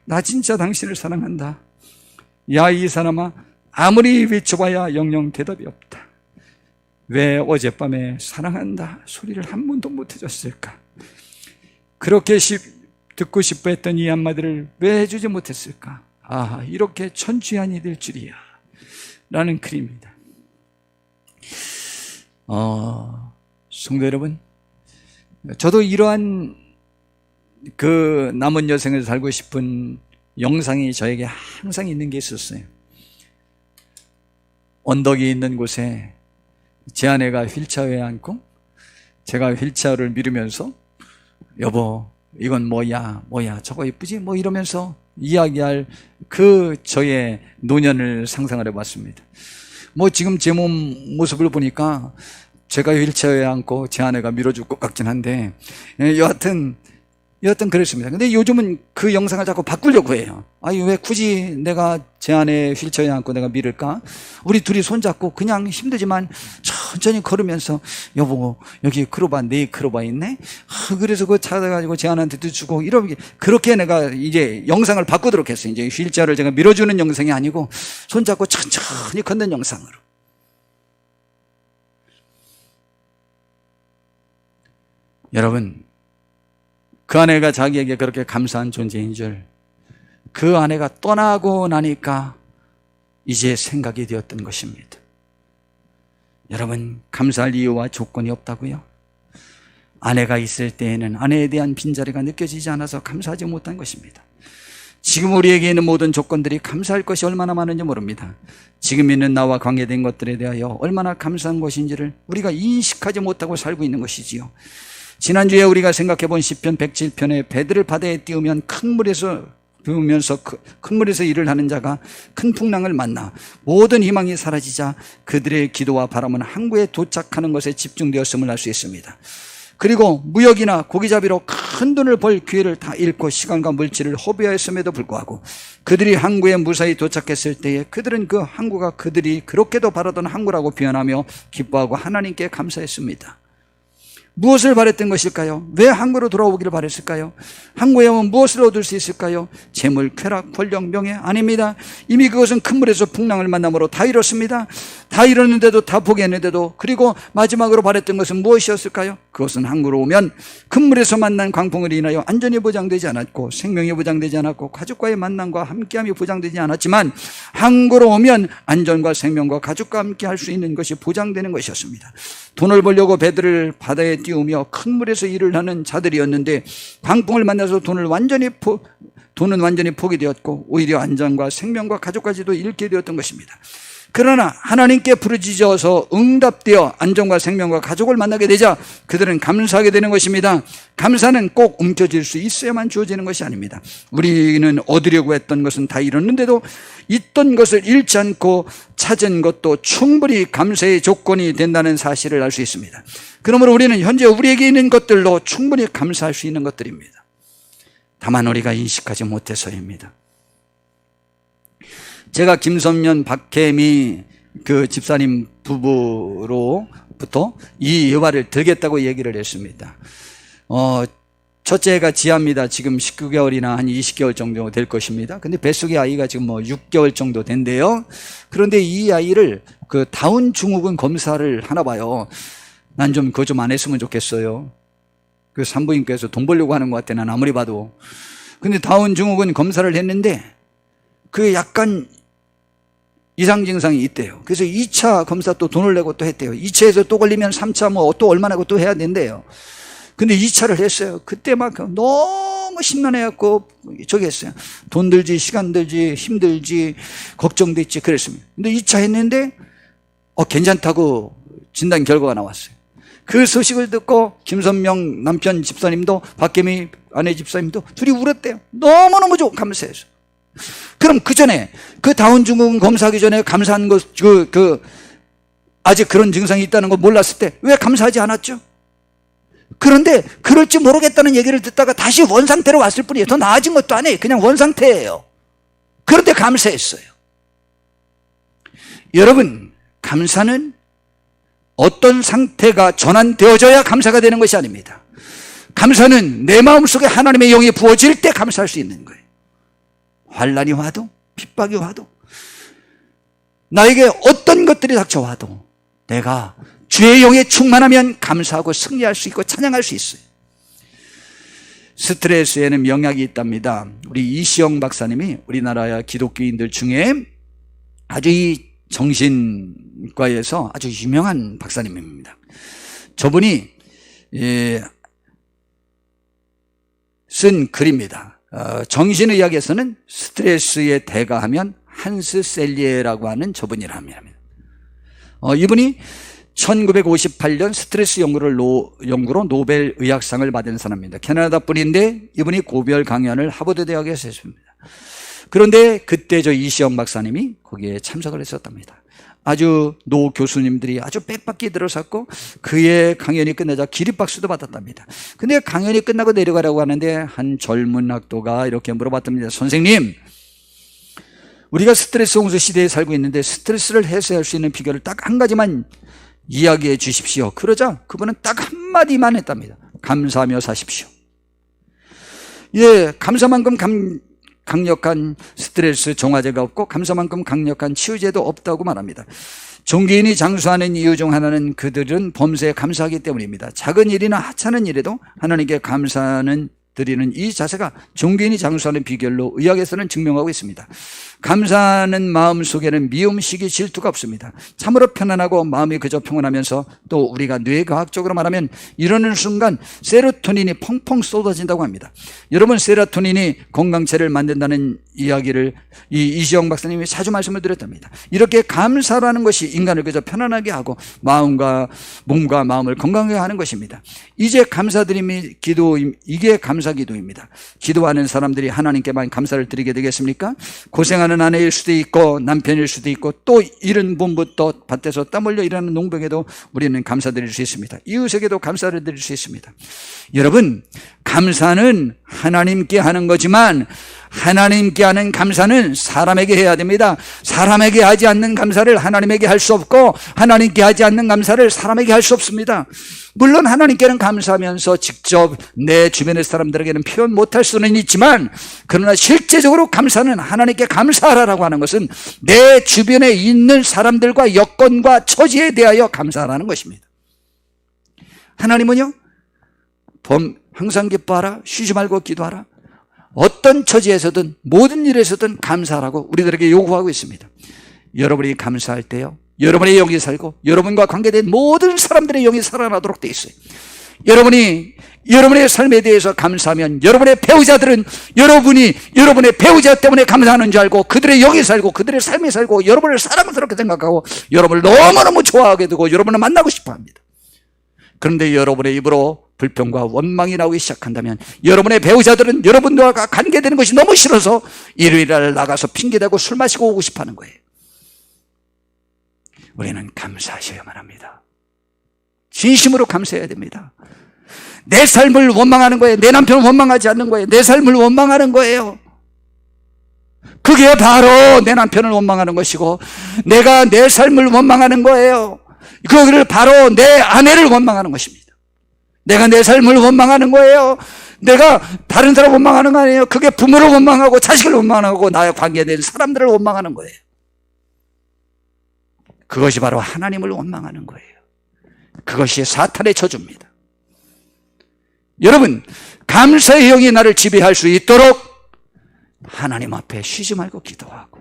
나 진짜 당신을 사랑한다. 야, 이 사람아, 아무리 외쳐봐야 영영 대답이 없다. 왜 어젯밤에 사랑한다 소리를 한 번도 못 해줬을까? 그렇게 듣고 싶어 했던 이 한마디를 왜 해주지 못했을까? 아, 이렇게 천추한이 될 줄이야 라는 글입니다. 성도 여러분, 저도 이러한 그 남은 여생을 살고 싶은 영상이 저에게 항상 있는 게 있었어요. 언덕이 있는 곳에 제 아내가 휠체어에 앉고 제가 휠체어를 미루면서 여보, 이건 뭐야 저거 이쁘지? 뭐 이러면서 이야기할 그 저의 노년을 상상을 해봤습니다. 뭐 지금 제 몸 모습을 보니까 제가 휠체어에 앉고 제 아내가 밀어줄 것 같긴 한데 여하튼 그랬습니다. 근데 요즘은 그 영상을 자꾸 바꾸려고 해요. 아니, 왜 굳이 내가 제 아내 휠체어에 앉고 내가 밀을까? 우리 둘이 손잡고 그냥 힘들지만 천천히 걸으면서 여보 여기 크로바 네 크로바 있네? 그래서 그거 찾아가지고 제 아내한테도 주고 이렇게 그렇게 내가 이제 영상을 바꾸도록 했어요. 이제 휠체어를 제가 밀어주는 영상이 아니고 손잡고 천천히 걷는 영상으로. 여러분, 그 아내가 자기에게 그렇게 감사한 존재인 줄 그 아내가 떠나고 나니까 이제 생각이 되었던 것입니다. 여러분, 감사할 이유와 조건이 없다고요? 아내가 있을 때에는 아내에 대한 빈자리가 느껴지지 않아서 감사하지 못한 것입니다. 지금 우리에게 있는 모든 조건들이 감사할 것이 얼마나 많은지 모릅니다. 지금 있는 나와 관계된 것들에 대하여 얼마나 감사한 것인지를 우리가 인식하지 못하고 살고 있는 것이지요. 지난주에 우리가 생각해본 시편 107편에 배들을 바다에 띄우면 큰 물에서 일을 하는 자가 큰 풍랑을 만나 모든 희망이 사라지자 그들의 기도와 바람은 항구에 도착하는 것에 집중되었음을 알 수 있습니다. 그리고 무역이나 고기잡이로 큰 돈을 벌 기회를 다 잃고 시간과 물질을 허비하였음에도 불구하고 그들이 항구에 무사히 도착했을 때에 그들은 그 항구가 그들이 그렇게도 바라던 항구라고 표현하며 기뻐하고 하나님께 감사했습니다. 무엇을 바랬던 것일까요? 왜 항구로 돌아오기를 바랬을까요? 항구에 오면 무엇을 얻을 수 있을까요? 재물, 쾌락, 권력, 명예? 아닙니다. 이미 그것은 큰 물에서 풍랑을 만남으로 다 이뤘습니다. 다 이뤘는데도, 다 포기했는데도, 그리고 마지막으로 바랬던 것은 무엇이었을까요? 그것은 항구로 오면 큰 물에서 만난 광풍을 인하여 안전이 보장되지 않았고 생명이 보장되지 않았고 가족과의 만남과 함께함이 보장되지 않았지만 항구로 오면 안전과 생명과 가족과 함께 할 수 있는 것이 보장되는 것이었습니다. 돈을 벌려고 배들을 바다에 띄우며 큰 물에서 일을 하는 자들이었는데 광풍을 만나서 돈은 완전히 포기되었고 오히려 안전과 생명과 가족까지도 잃게 되었던 것입니다. 그러나 하나님께 부르짖어서 응답되어 안전과 생명과 가족을 만나게 되자 그들은 감사하게 되는 것입니다. 감사는 꼭 움켜질 수 있어야만 주어지는 것이 아닙니다. 우리는 얻으려고 했던 것은 다 이뤘는데도 있던 것을 잃지 않고 찾은 것도 충분히 감사의 조건이 된다는 사실을 알 수 있습니다. 그러므로 우리는 현재 우리에게 있는 것들로 충분히 감사할 수 있는 것들입니다. 다만 우리가 인식하지 못해서입니다. 제가 김선년, 박혜미 그 집사님 부부로부터 이 예화를 들겠다고 얘기를 했습니다. 첫째가 지아입니다. 지금 19개월이나 한 20개월 정도 될 것입니다. 근데 뱃속의 아이가 지금 6개월 정도 된대요. 그런데 이 아이를 그 다운 증후군 검사를 하나 봐요. 난 좀 그거 좀 안 했으면 좋겠어요. 그 산부인과에서 돈 벌려고 하는 것 같아, 난 아무리 봐도. 근데 다운 증후군 검사를 했는데 그 약간 이상 증상이 있대요. 그래서 2차 검사 또 돈을 내고 또 했대요. 2차에서 또 걸리면 3차 또 얼마나 또 해야 된대요. 근데 2차를 했어요. 그때 막 너무 심란해갖고 저기 했어요. 돈 들지, 시간 들지, 힘들지, 걱정도 있지, 그랬습니다. 근데 2차 했는데 괜찮다고 진단 결과가 나왔어요. 그 소식을 듣고 김선명 남편 집사님도 박혜미 아내 집사님도 둘이 울었대요. 너무너무 감사해서. 그럼 그 전에 그 다운 증후군 검사하기 전에 감사한 것, 아직 그런 증상이 있다는 거 몰랐을 때 왜 감사하지 않았죠? 그런데 그럴지 모르겠다는 얘기를 듣다가 다시 원상태로 왔을 뿐이에요. 더 나아진 것도 아니에요. 그냥 원상태예요. 그런데 감사했어요. 여러분, 감사는 어떤 상태가 전환되어져야 감사가 되는 것이 아닙니다. 감사는 내 마음속에 하나님의 영이 부어질 때 감사할 수 있는 거예요. 환난이 와도 핍박이 와도 나에게 어떤 것들이 닥쳐와도 내가 주의 영에 충만하면 감사하고 승리할 수 있고 찬양할 수 있어요. 스트레스에는 명약이 있답니다. 우리 이시영 박사님이 우리나라 기독교인들 중에 아주 이 정신과에서 아주 유명한 박사님입니다. 저분이 쓴 글입니다. 정신의학에서는 스트레스에 대가하면 한스 셀리에라고 하는 저분이랍니다. 이분이 1958년 스트레스 연구로 노벨 의학상을 받은 사람입니다. 캐나다 분인데 이분이 고별 강연을 하버드 대학에서 했습니다. 그런데 그때 저 이시영 박사님이 거기에 참석을 했었답니다. 아주 노 교수님들이 아주 빽빽히 들어섰고 그의 강연이 끝나자 기립박수도 받았답니다. 근데 강연이 끝나고 내려가려고 하는데 한 젊은 학도가 이렇게 물어봤답니다. 선생님, 우리가 스트레스 홍수 시대에 살고 있는데 스트레스를 해소할 수 있는 비결을 딱 한 가지만 이야기해 주십시오. 그러자 그분은 딱 한마디만 했답니다. 감사하며 사십시오. 예, 감사만큼 강력한 스트레스 정화제가 없고 감사만큼 강력한 치유제도 없다고 말합니다. 종교인이 장수하는 이유 중 하나는 그들은 범사에 감사하기 때문입니다. 작은 일이나 하찮은 일에도 하나님께 감사하는 드리는 이 자세가 종교인이 장수하는 비결로 의학에서는 증명하고 있습니다. 감사하는 마음 속에는 미움, 시기, 질투가 없습니다. 참으로 편안하고 마음이 그저 평온하면서 또 우리가 뇌과학적으로 말하면 이러는 순간 세로토닌이 펑펑 쏟아진다고 합니다. 여러분, 세로토닌이 건강체를 만든다는 이야기를 이시영 박사님이 자주 말씀을 드렸답니다. 이렇게 감사라는 것이 인간을 그저 편안하게 하고 몸과 마음을 건강하게 하는 것입니다. 이제 감사드림이 이게 감사 기도입니다. 기도하는 사람들이 하나님께만 감사를 드리게 되겠습니까? 고생하는 아내일 수도 있고 남편일 수도 있고 또 이른 봄부터 밭에서 땀 흘려 일하는 농부에게도 우리는 감사드릴 수 있습니다. 이웃에게도 감사를 드릴 수 있습니다. 여러분, 감사는 하나님께 하는 거지만 하나님께 하는 감사는 사람에게 해야 됩니다. 사람에게 하지 않는 감사를 하나님에게 할 수 없고 하나님께 하지 않는 감사를 사람에게 할 수 없습니다. 물론 하나님께는 감사하면서 직접 내 주변의 사람들에게는 표현 못할 수는 있지만 그러나 실제적으로 감사는 하나님께 감사하라고 하는 것은 내 주변에 있는 사람들과 여건과 처지에 대하여 감사하라는 것입니다. 하나님은요, 항상 기뻐하라, 쉬지 말고 기도하라, 어떤 처지에서든 모든 일에서든 감사하라고 우리들에게 요구하고 있습니다. 여러분이 감사할 때요, 여러분의 영이 살고 여러분과 관계된 모든 사람들의 영이 살아나도록 되어 있어요. 여러분이 여러분의 삶에 대해서 감사하면 여러분의 배우자들은 여러분의 배우자 때문에 감사하는 줄 알고 그들의 영이 살고 그들의 삶이 살고 여러분을 사랑스럽게 생각하고 여러분을 너무너무 좋아하게 되고 여러분을 만나고 싶어 합니다. 그런데 여러분의 입으로 불평과 원망이 나오기 시작한다면 여러분의 배우자들은 여러분과 관계되는 것이 너무 싫어서 일요일날 나가서 핑계대고 술 마시고 오고 싶어하는 거예요. 우리는 감사하셔야만 합니다. 진심으로 감사해야 됩니다. 내 삶을 원망하는 거예요. 내 남편을 원망하지 않는 거예요. 내 삶을 원망하는 거예요. 그게 바로 내 남편을 원망하는 것이고 내가 내 삶을 원망하는 거예요. 그거를 바로 내 아내를 원망하는 것입니다. 내가 내 삶을 원망하는 거예요. 내가 다른 사람 원망하는 거 아니에요. 그게 부모를 원망하고 자식을 원망하고 나의 관계된 사람들을 원망하는 거예요. 그것이 바로 하나님을 원망하는 거예요. 그것이 사탄의 저주입니다. 여러분, 감사의 영이 나를 지배할 수 있도록 하나님 앞에 쉬지 말고 기도하고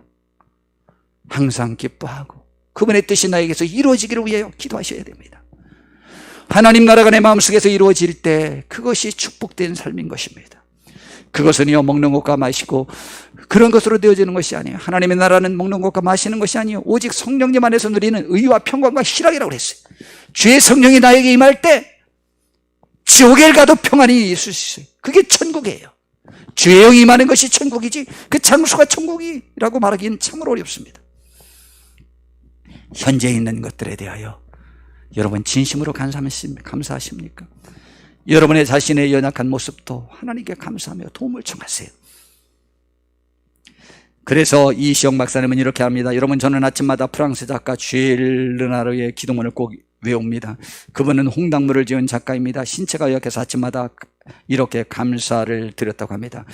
항상 기뻐하고 그분의 뜻이 나에게서 이루어지기를 위하여 기도하셔야 됩니다. 하나님 나라가 내 마음속에서 이루어질 때 그것이 축복된 삶인 것입니다. 그것은요, 먹는 것과 마시고 그런 것으로 되어지는 것이 아니에요. 하나님의 나라는 먹는 것과 마시는 것이 아니에요. 오직 성령님 안에서 누리는 의와 평강과 희락이라고 그랬어요. 주의 성령이 나에게 임할 때 지옥에 가도 평안이 있을 수 있어요. 그게 천국이에요. 주의 영이 임하는 것이 천국이지 그 장소가 천국이라고 말하기는 참으로 어렵습니다. 현재 있는 것들에 대하여 여러분 진심으로 감사하십니까? 여러분의 자신의 연약한 모습도 하나님께 감사하며 도움을 청하세요. 그래서 이시영 박사님은 이렇게 합니다. 여러분, 저는 아침마다 프랑스 작가 쥘 르나르의 기도문을 꼭 외웁니다. 그분은 홍당무를 지은 작가입니다. 신체가 약해서 아침마다 이렇게 감사를 드렸다고 합니다.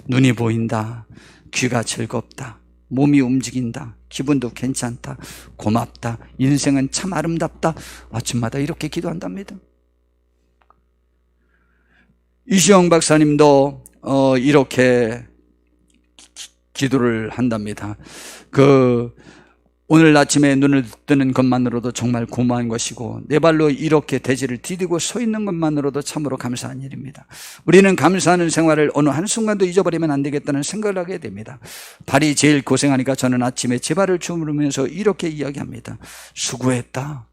눈이 보인다, 귀가 즐겁다, 몸이 움직인다, 기분도 괜찮다, 고맙다, 인생은 참 아름답다, 아침마다 이렇게 기도한답니다. 이시영 박사님도 이렇게 기도를 한답니다. 오늘 아침에 눈을 뜨는 것만으로도 정말 고마운 것이고 내 발로 이렇게 대지를 디디고 서 있는 것만으로도 참으로 감사한 일입니다. 우리는 감사하는 생활을 어느 한순간도 잊어버리면 안 되겠다는 생각을 하게 됩니다. 발이 제일 고생하니까 저는 아침에 제 발을 주무르면서 이렇게 이야기합니다. 수고했다,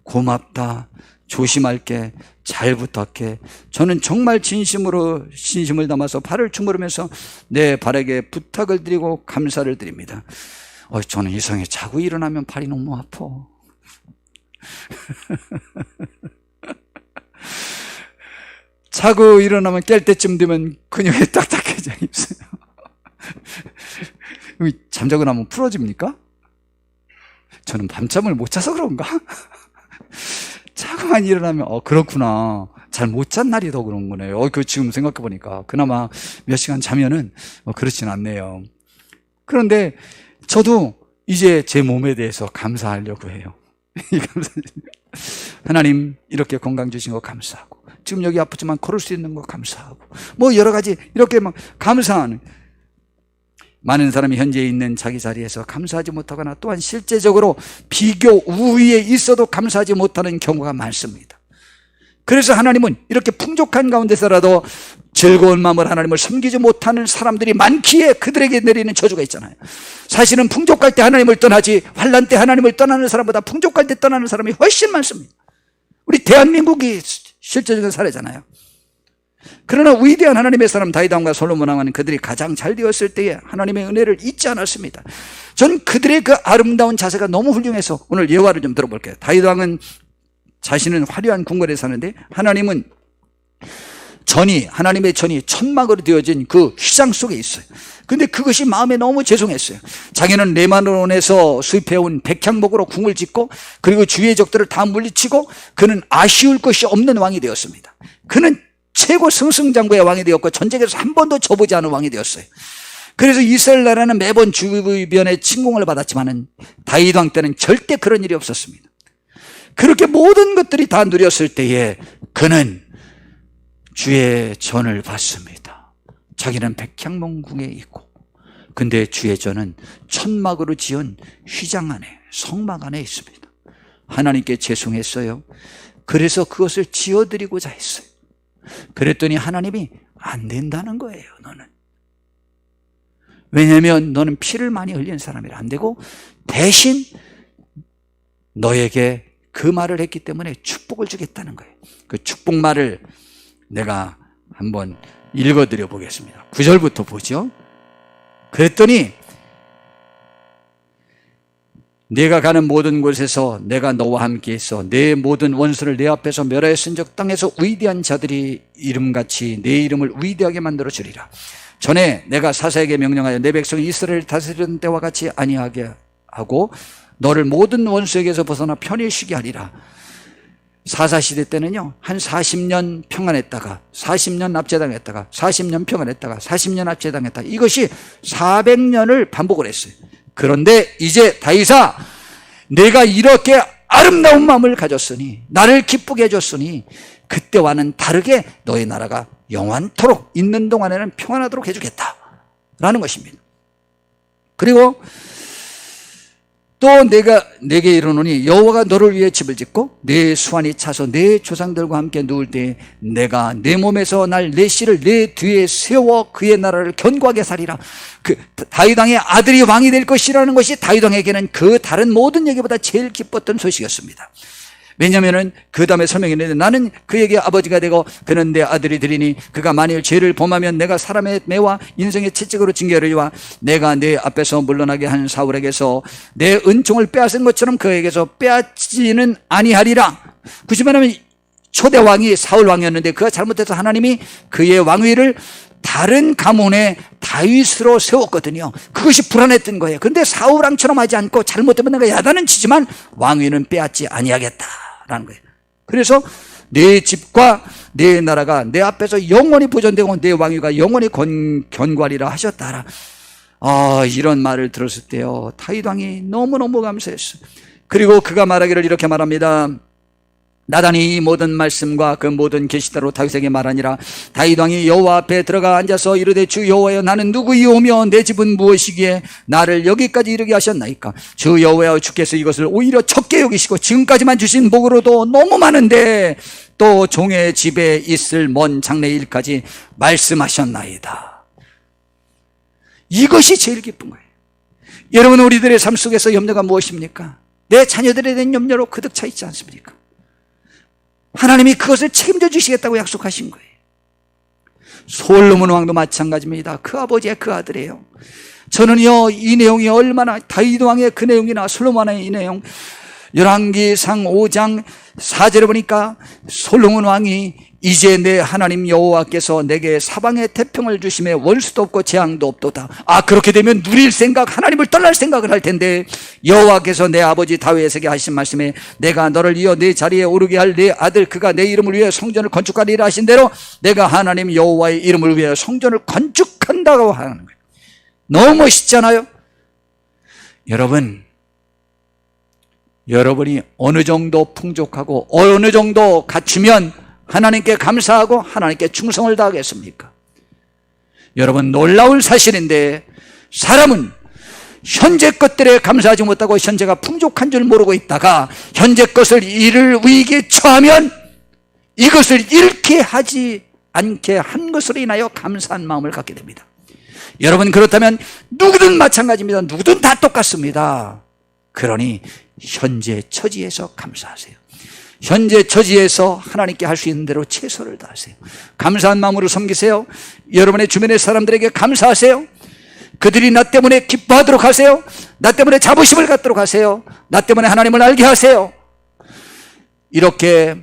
고맙다, 조심할게, 잘 부탁해. 저는 정말 진심을 담아서 발을 주무르면서 내 발에게 부탁을 드리고 감사를 드립니다. 저는 이상해. 자고 일어나면 발이 너무 아파. 자고 일어나면 깰 때쯤 되면 근육이 딱딱해져 있어요. 잠자고 나면 풀어집니까? 저는 밤잠을 못 자서 그런가? 자고만 일어나면 그렇구나, 잘 못 잔 날이 더 그런 거네요. 그 지금 생각해 보니까 그나마 몇 시간 자면은 그렇진 않네요. 그런데 저도 이제 제 몸에 대해서 감사하려고 해요. 하나님 이렇게 건강 주신 거 감사하고, 지금 여기 아프지만 걸을 수 있는 거 감사하고, 뭐 여러 가지 이렇게 막 감사하는, 많은 사람이 현재 있는 자기 자리에서 감사하지 못하거나 또한 실제적으로 비교 우위에 있어도 감사하지 못하는 경우가 많습니다. 그래서 하나님은 이렇게 풍족한 가운데서라도 즐거운 마음으로 하나님을 섬기지 못하는 사람들이 많기에 그들에게 내리는 저주가 있잖아요. 사실은 풍족할 때 하나님을 떠나지 환난 때 하나님을 떠나는 사람보다 풍족할 때 떠나는 사람이 훨씬 많습니다. 우리 대한민국이 실제적인 사례잖아요. 그러나 위대한 하나님의 사람 다윗 왕과 솔로몬 왕은 그들이 가장 잘 되었을 때에 하나님의 은혜를 잊지 않았습니다. 전 그들의 그 아름다운 자세가 너무 훌륭해서 오늘 예화를 좀 들어볼게요. 다윗 왕은 자신은 화려한 궁궐에 사는데 하나님은 하나님의 전이 천막으로 되어진 그 휘장 속에 있어요. 근데 그것이 마음에 너무 죄송했어요. 자기는 레바논에서 수입해온 백향목으로 궁을 짓고, 그리고 주위의 적들을 다 물리치고, 그는 아쉬울 것이 없는 왕이 되었습니다. 그는 최고 승승장구의 왕이 되었고 전쟁에서 한 번도 져보지 않은 왕이 되었어요. 그래서 이스라엘 나라는 매번 주변에 침공을 받았지만 다윗 왕 때는 절대 그런 일이 없었습니다. 그렇게 모든 것들이 다 누렸을 때에 그는 주의 전을 받습니다. 자기는 백향목궁에 있고, 근데 주의 전은 천막으로 지은 휘장 안에, 성막 안에 있습니다. 하나님께 죄송했어요. 그래서 그것을 지어드리고자 했어요. 그랬더니 하나님이 안 된다는 거예요. 너는, 왜냐하면 너는 피를 많이 흘린 사람이라 안 되고, 대신 너에게 그 말을 했기 때문에 축복을 주겠다는 거예요. 그 축복말을 내가 한번 읽어드려 보겠습니다. 9절부터 보죠. 그랬더니 내가 가는 모든 곳에서 내가 너와 함께 있어 내 모든 원수를 내 앞에서 멸하였은즉 땅에서 위대한 자들이 이름같이 내 이름을 위대하게 만들어 주리라. 전에 내가 사사에게 명령하여 내 백성 이스라엘을 다스리던 때와 같이 아니하게 하고 너를 모든 원수에게서 벗어나 편히 쉬게 하리라. 사사시대 때는요, 한 40년 평안했다가 40년 압제당했다가 40년 평안했다가 40년 압제당했다가, 이것이 400년을 반복을 했어요. 그런데 이제 다윗아, 내가 이렇게 아름다운 마음을 가졌으니, 나를 기쁘게 해줬으니 그때와는 다르게 너의 나라가 영원토록 있는 동안에는 평안하도록 해주겠다 라는 것입니다. 그리고 또 내게 이르노니 여호와가 너를 위해 집을 짓고 내 수완이 차서 내 조상들과 함께 누울 때 내가 내 몸에서 날 내 씨를 내 뒤에 세워 그의 나라를 견고하게 살리라. 그 다윗 왕의 아들이 왕이 될 것이라는 것이 다윗 왕에게는 그 다른 모든 얘기보다 제일 기뻤던 소식이었습니다. 왜냐하면 그 다음에 설명했는데, 나는 그에게 아버지가 되고 그는 내 아들이 되리니 그가 만일 죄를 범하면 내가 사람의 매와 인생의 채찍으로 징계하리와 내가 내 앞에서 물러나게 한 사울에게서 내 은총을 빼앗은 것처럼 그에게서 빼앗지는 아니하리라. 굳이 말하면 초대 왕이 사울 왕이었는데 그가 잘못해서 하나님이 그의 왕위를 다른 가문의 다윗으로 세웠거든요. 그것이 불안했던 거예요. 근데 사울 왕처럼 하지 않고 잘못되면 내가 야단은 치지만 왕위는 빼앗지 아니하겠다라는 거예요. 그래서 내 집과 내 나라가 내 앞에서 영원히 보존되고 내 왕위가 영원히 견고하리라 하셨다라. 이런 말을 들었을 때요, 다윗 왕이 너무너무 감사했어요. 그리고 그가 말하기를 이렇게 말합니다. 나단이 이 모든 말씀과 그 모든 계시대로 다윗에게 말하니라. 다윗 왕이 여호와 앞에 들어가 앉아서 이르되 주 여호와여, 나는 누구이오며 내 집은 무엇이기에 나를 여기까지 이르게 하셨나이까. 주 여호와여, 주께서 이것을 오히려 적게 여기시고 지금까지만 주신 복으로도 너무 많은데 또 종의 집에 있을 먼 장래일까지 말씀하셨나이다. 이것이 제일 기쁜 거예요. 여러분, 우리들의 삶 속에서 염려가 무엇입니까? 내 자녀들에 대한 염려로 그득 차 있지 않습니까? 하나님이 그것을 책임져 주시겠다고 약속하신 거예요. 솔로몬 왕도 마찬가지입니다. 그 아버지의 그 아들이에요. 저는요, 이 내용이 얼마나, 다윗 왕의 그 내용이나 솔로몬 왕의 이 내용, 열왕기상 5장 4절에 보니까 솔로몬 왕이 이제 내 하나님 여호와께서 내게 사방에 태평을 주심에 원수도 없고 재앙도 없도다. 그렇게 되면 누릴 생각, 하나님을 떠날 생각을 할 텐데, 여호와께서 내 아버지 다윗에게 하신 말씀에 내가 너를 이어 내 자리에 오르게 할 내 아들 그가 내 이름을 위해 성전을 건축하리라 하신 대로 내가 하나님 여호와의 이름을 위해 성전을 건축한다고 하는 거예요. 너무 멋있잖아요. 여러분이 어느 정도 풍족하고 어느 정도 갖추면 하나님께 감사하고 하나님께 충성을 다하겠습니까? 여러분, 놀라운 사실인데, 사람은 현재 것들에 감사하지 못하고 현재가 풍족한 줄 모르고 있다가 현재 것을 잃을 위기에 처하면 이것을 잃게 하지 않게 한 것으로 인하여 감사한 마음을 갖게 됩니다. 여러분, 그렇다면 누구든 마찬가지입니다. 누구든 다 똑같습니다. 그러니 현재 처지에서 감사하세요. 현재 처지에서 하나님께 할 수 있는 대로 최선을 다하세요. 감사한 마음으로 섬기세요. 여러분의 주변의 사람들에게 감사하세요. 그들이 나 때문에 기뻐하도록 하세요. 나 때문에 자부심을 갖도록 하세요. 나 때문에 하나님을 알게 하세요. 이렇게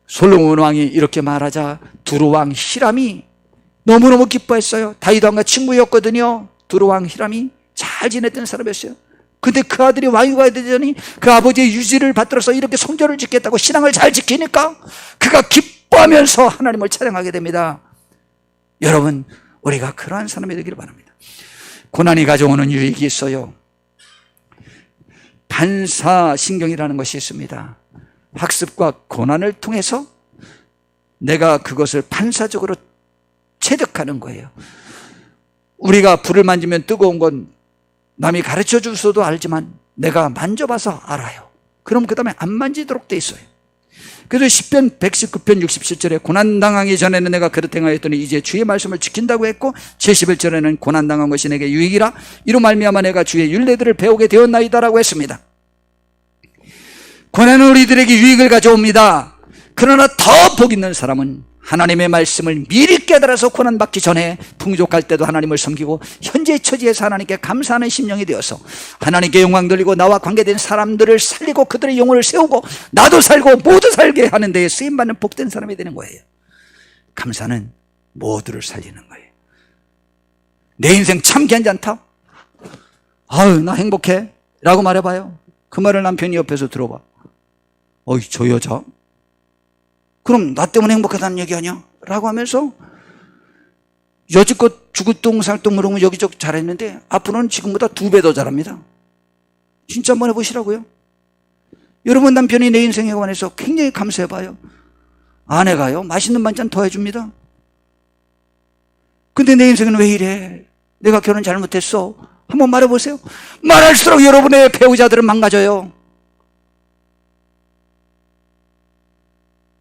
솔로몬 왕이 이렇게 말하자 두루 왕 히람이 너무너무 기뻐했어요. 다윗 왕과 친구였거든요. 두루 왕 히람이 잘 지냈던 사람이었어요. 근데 그 아들이 왕이 가야 되더니 그 아버지의 유지를 받들어서 이렇게 성전을 짓겠다고 신앙을 잘 지키니까 그가 기뻐하면서 하나님을 찬양하게 됩니다. 여러분, 우리가 그러한 사람이 되기를 바랍니다. 고난이 가져오는 유익이 있어요. 반사신경이라는 것이 있습니다. 학습과 고난을 통해서 내가 그것을 반사적으로 체득하는 거예요. 우리가 불을 만지면 뜨거운 건 남이 가르쳐 주서도 알지만 내가 만져봐서 알아요. 그럼 그 다음에 안 만지도록 돼 있어요. 그래서 시편 119편 67절에 고난당하기 전에는 내가 그렇게 행하였더니 이제 주의 말씀을 지킨다고 했고, 71절에는 고난당한 것이 내게 유익이라 이로 말미암아 내가 주의 율례들을 배우게 되었나이다라고 했습니다. 고난은 우리들에게 유익을 가져옵니다. 그러나 더 복 있는 사람은 하나님의 말씀을 미리 깨달아서 고난받기 전에 풍족할 때도 하나님을 섬기고 현재 처지에서 하나님께 감사하는 심령이 되어서 하나님께 영광 돌리고 나와 관계된 사람들을 살리고 그들의 영혼을 세우고 나도 살고 모두 살게 하는 데에 쓰임받는 복된 사람이 되는 거예요. 감사는 모두를 살리는 거예요. 내 인생 참 괜찮다? 아유, 나 행복해 라고 말해봐요. 그 말을 남편이 옆에서 들어봐. 어이, 저 여자? 그럼 나 때문에 행복하다는 얘기 아니야? 라고 하면서 여지껏 주구똥살똥 그러면 여기저기 잘했는데 앞으로는 지금보다 2배 더 잘합니다. 진짜 한번 해보시라고요. 여러분, 남편이 내 인생에 관해서 굉장히 감사해봐요. 아내가요, 맛있는 반찬 더 해줍니다. 근데 내 인생은 왜 이래? 내가 결혼 잘못했어? 한번 말해보세요. 말할수록 여러분의 배우자들은 망가져요.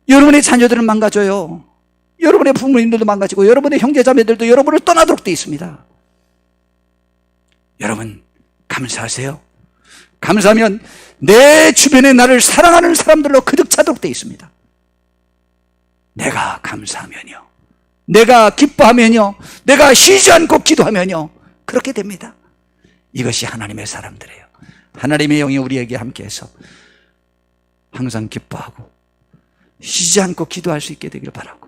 여러분의 자녀들은 망가져요. 여러분의 부모님들도 망가지고 여러분의 형제자매들도 여러분을 떠나도록 되어 있습니다. 여러분, 감사하세요. 감사하면 내 주변에 나를 사랑하는 사람들로 가득 차도록 되어 있습니다. 내가 감사하면요, 내가 기뻐하면요, 내가 쉬지 않고 기도하면요, 그렇게 됩니다. 이것이 하나님의 사람들이에요. 하나님의 영이 우리에게 함께해서 항상 기뻐하고 쉬지 않고 기도할 수 있게 되기를 바라고,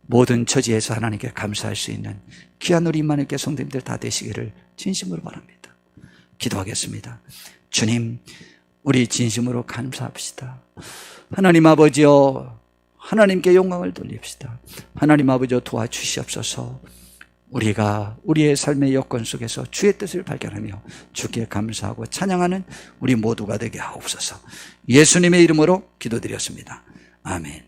모든 처지에서 하나님께 감사할 수 있는 귀한 우리 임마누엘 성도님들 다 되시기를 진심으로 바랍니다. 기도하겠습니다. 주님, 우리 진심으로 감사합시다. 하나님 아버지여, 하나님께 영광을 돌립시다. 하나님 아버지여, 도와주시옵소서. 우리가 우리의 삶의 여건 속에서 주의 뜻을 발견하며 주께 감사하고 찬양하는 우리 모두가 되게 하옵소서. 예수님의 이름으로 기도드렸습니다. 아멘.